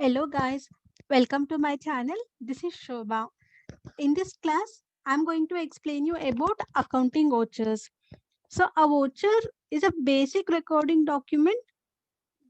Hello guys, welcome to my channel. This is Shobha. In this class, I'm going to explain you about accounting vouchers. So a voucher is a basic recording document.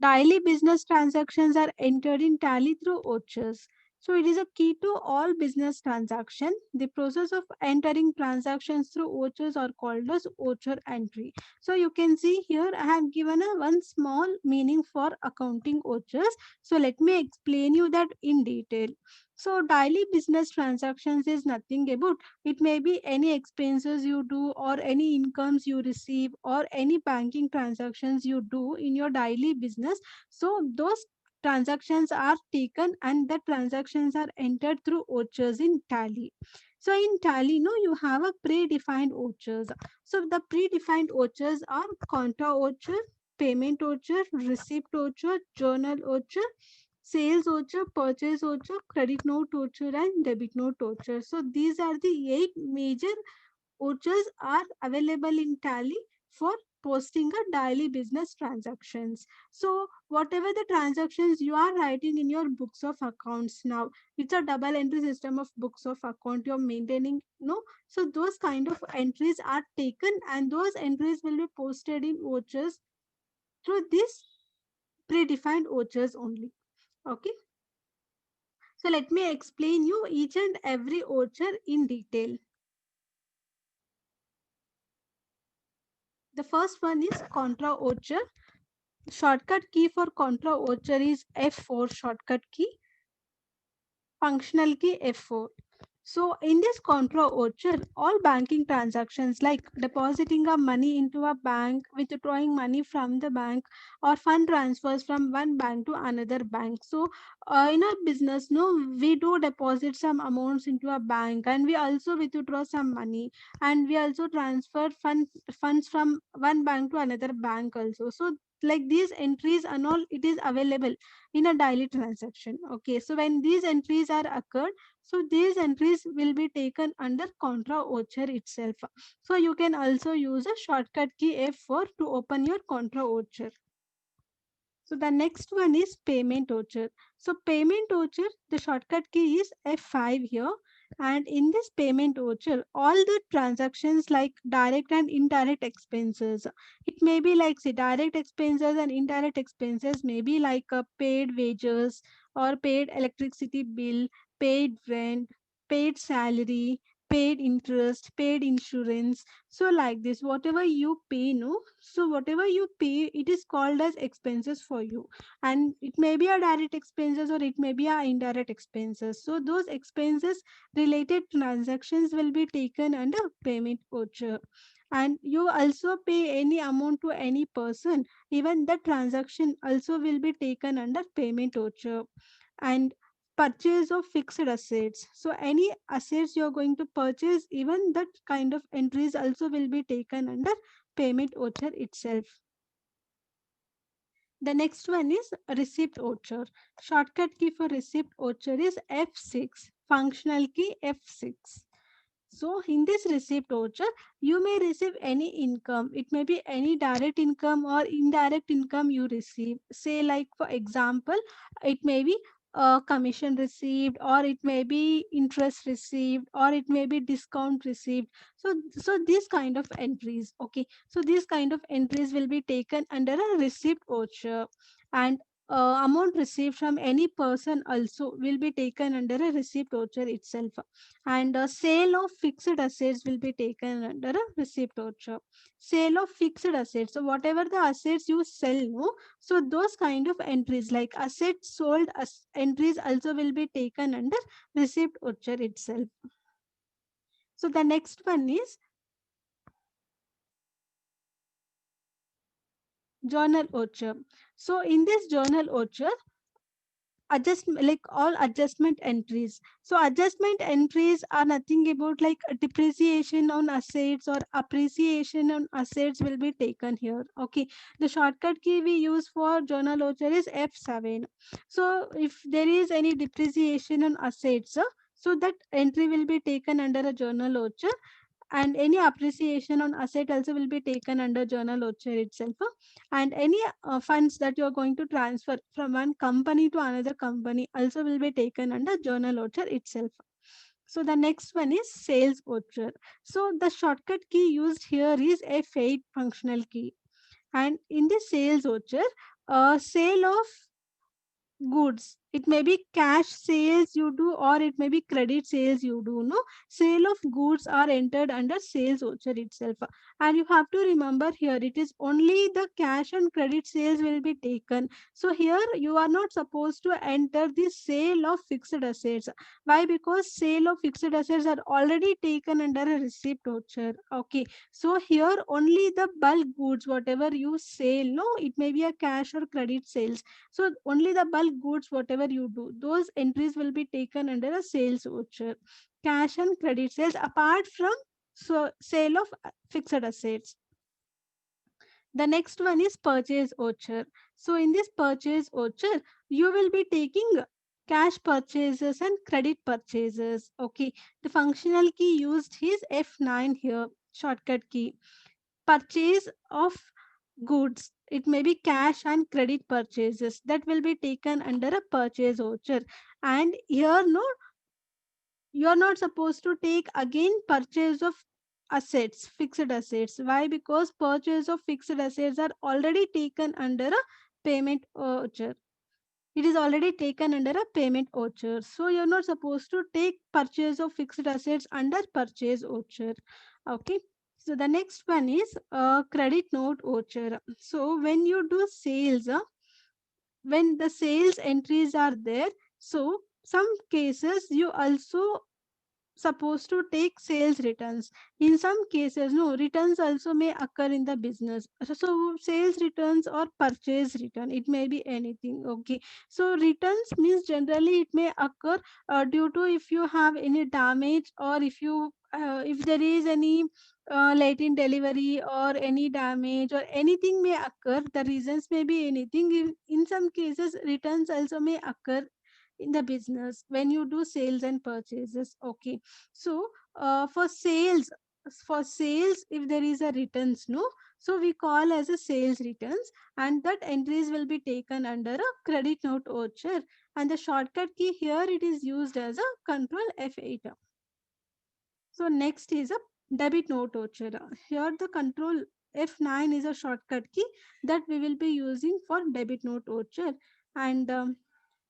Daily business transactions are entered in Tally through vouchers. So it is a key to all business transaction. The process of entering transactions through vouchers are called as voucher entry. So you can see here I have given a one small meaning for accounting vouchers. So let me explain you that in detail. So daily business transactions is nothing about, it may be any expenses you do or any incomes you receive or any banking transactions you do in your daily business. So those transactions are taken and the transactions are entered through vouchers in Tally. So in Tally, no, you have a predefined vouchers. So the predefined vouchers are contra voucher, payment voucher, receipt voucher, journal voucher, sales voucher, purchase voucher, credit note voucher, and debit note voucher. So these are the eight major vouchers are available in Tally for posting a daily business transactions. So whatever the transactions you are writing in your books of accounts now, it's a double entry system of books of account you're maintaining, no? So those kind of entries are taken and those entries will be posted in vouchers through this predefined vouchers only. Okay. So let me explain you each and every voucher in detail. The first one is contra voucher. Shortcut key for contra voucher is F4 shortcut key, functional key F4. So in this contra voucher, all banking transactions like depositing a money into a bank, withdrawing money from the bank, or fund transfers from one bank to another bank. So in a business, no, we do deposit some amounts into a bank, and we also withdraw some money, and we also transfer funds from one bank to another bank also. So like these entries and all, it is available in a daily transaction. Okay, so when these entries are occurred, so these entries will be taken under contra voucher itself. So you can also use a shortcut key F4 to open your contra voucher. So the next one is payment voucher. So payment voucher, the shortcut key is F5 here. And in this payment voucher, all the transactions like direct and indirect expenses. It may be like say direct expenses and indirect expenses may be like paid wages or paid electricity bill, paid rent, paid salary, paid interest, paid insurance. So like this, whatever you pay, no, so whatever you pay, it is called as expenses for you, and it may be a direct expenses or it may be a indirect expenses. So those expenses related transactions will be taken under payment voucher. And you also pay any amount to any person, even the transaction also will be taken under payment voucher. And purchase of fixed assets, so any assets you're going to purchase, even that kind of entries also will be taken under payment voucher itself. The next one is receipt voucher. Shortcut key for receipt voucher is F6, functional key F6. So in this receipt voucher, you may receive any income. It may be any direct income or indirect income you receive. Say like for example, it may be a commission received, or it may be interest received, or it may be discount received. So these kind of entries, okay. So these kind of entries will be taken under a receipt voucher, and amount received from any person also will be taken under a receipt voucher itself. And sale of fixed assets will be taken under a receipt voucher. Sale of fixed assets, so whatever the assets you sell, no, so those kind of entries like assets sold as entries also will be taken under receipt voucher itself. So the next one is journal voucher. So in this journal voucher, adjust like all adjustment entries. So adjustment entries are nothing about like depreciation on assets or appreciation on assets will be taken here. Okay, the shortcut key we use for journal voucher is F7. So if there is any depreciation on assets, so that entry will be taken under a journal voucher. and any appreciation on asset also will be taken under journal voucher itself. And any funds that you are going to transfer from one company to another company also will be taken under journal voucher itself. So the next one is sales voucher. So the shortcut key used here is F8 functional key. And in the sales voucher, sale of goods, it may be cash sales you do or it may be credit sales you do, no, sale of goods are entered under sales voucher itself. And you have to remember here it is only the cash and credit sales will be taken. So here you are not supposed to enter the sale of fixed assets. Why? Because sale of fixed assets are already taken under a receipt voucher. Okay, so here only the bulk goods whatever you sell, no, it may be a cash or credit sales, so only the bulk goods, whatever you do, those entries will be taken under a sales voucher. Cash and credit sales apart from sale of fixed assets. The next one is purchase voucher. So in this purchase voucher, you will be taking cash purchases and credit purchases. Okay. The functional key used is F9 here, shortcut key. Purchase of goods, it may be cash and credit purchases that will be taken under a purchase voucher. And here no, you are not supposed to take again purchase of assets, fixed assets. Why? Because purchase of fixed assets are already taken under a payment voucher. It is already taken under a payment voucher, so you're not supposed to take purchase of fixed assets under purchase voucher. Okay, so the next one is credit note voucher. So when you do sales, when the sales entries are there, so some cases you also supposed to take sales returns. In some cases no, returns also may occur in the business. So sales returns or purchase return, it may be anything. Okay, so returns means generally it may occur due to if you have any damage, or if you if there is any late in delivery or any damage or anything may occur, the reasons may be anything. In some cases returns also may occur in the business when you do sales and purchases. Okay, so for sales if there is a returns, no, so we call as a sales returns, and that entries will be taken under a credit note voucher. And the shortcut key here it is used as a control F8. So next is a debit note voucher. Here the control F9 is a shortcut key that we will be using for debit note voucher. And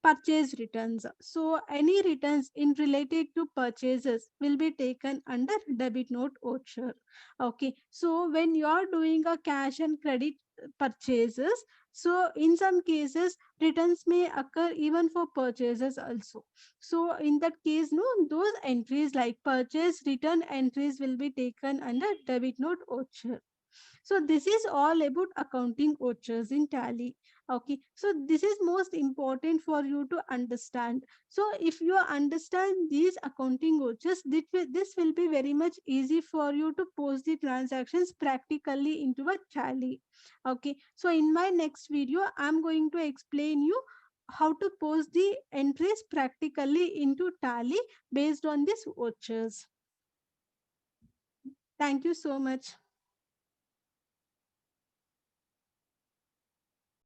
purchase returns. So any returns in related to purchases will be taken under debit note voucher. Okay. So when you are doing a cash and credit purchases, so in some cases returns may occur even for purchases also. So in that case, no, those entries like purchase return entries will be taken under debit note voucher. So this is all about accounting vouchers in Tally. Okay, so this is most important for you to understand. So if you understand these accounting vouchers, this will be very much easy for you to post the transactions practically into a Tally. Okay, so in my next video, I'm going to explain you how to post the entries practically into Tally based on these vouchers. Thank you so much.